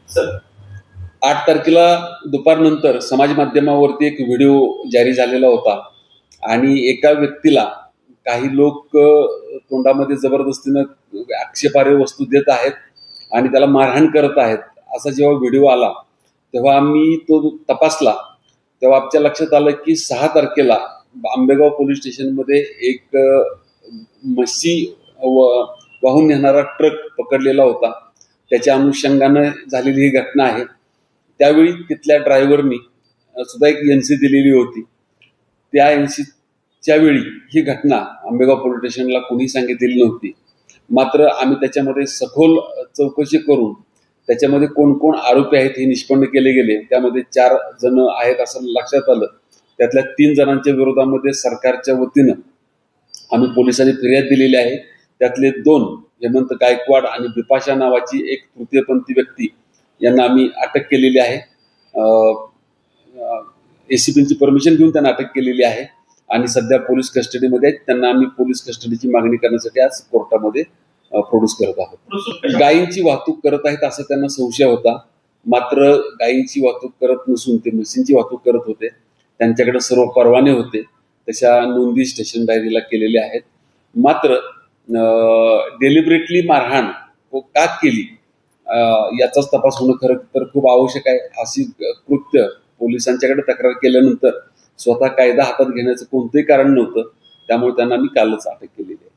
Sir 8 तारखेला दुपारनंतर समाज माध्यमावरती एक व्हिडिओ जारी झालेला होता आणि एका व्यक्तीला काही लोक तोंडामध्ये जबरदस्तीनं आक्षेपार्ह वस्तू देत आहेत आणि त्याला मारहाण करत आहेत असा जेव्हा व्हिडिओ आला तेव्हा आम्ही तो तपासला तेव्हा आमच्या लक्षात आलं की 6 तारखेला आंबेगाव पोलीस स्टेशनमध्ये एक म्हशी वाहून नेणारा ट्रक पकडलेला होता. त्याच्या अनुषंगानं झालेली ही घटना आहे. त्यावेळी तिथल्या ड्रायव्हरनी सुद्धा एक NC दिलेली होती. त्या NCच्या वेळी ही घटना आंबेगाव पोलीस स्टेशनला कोणी सांगितलेली नव्हती. मात्र आम्ही त्याच्यामध्ये सखोल चौकशी करून त्याच्यामध्ये कोण कोण आरोपी आहेत हे निष्पन्न केले गेले. त्यामध्ये 4 जण आहेत असं लक्षात आलं. त्यातल्या 3 जणांच्या विरोधामध्ये सरकारच्या वतीनं आम्ही पोलिसांनी फिर्याद दिलेली आहे. त्यातले 2 हेमंत गायकवाड आणि बिपाशा नावाची एक तृतीयपंथी व्यक्ती यांना आम्ही अटक केलेली आहे. ACPची परमिशन घेऊन त्यांना अटक केलेली आहे आणि सध्या पोलीस कस्टडीमध्ये आहेत. त्यांना आम्ही पोलीस कस्टडीची मागणी करण्यासाठी आज कोर्टामध्ये प्रोड्यूस करत आहोत. गायींची वाहतूक करत आहेत असं त्यांना संशय होता. मात्र गायींची वाहतूक करत नसून ते म्हशींची वाहतूक करत होते. त्यांच्याकडे सर्व परवाने होते. तशा नोंदी स्टेशन डायरीला केलेल्या आहेत. मात्र डेलिबरेटली मारहाण का केली याचाच तपास होणं खरं तर खूप आवश्यक आहे. अशी कृत्य पोलिसांच्याकडे तक्रार केल्यानंतर स्वतः कायदा हातात घेण्याचं कोणतंही कारण नव्हतं. त्यामुळे त्यांना मी कालच अटक केलेली आहे.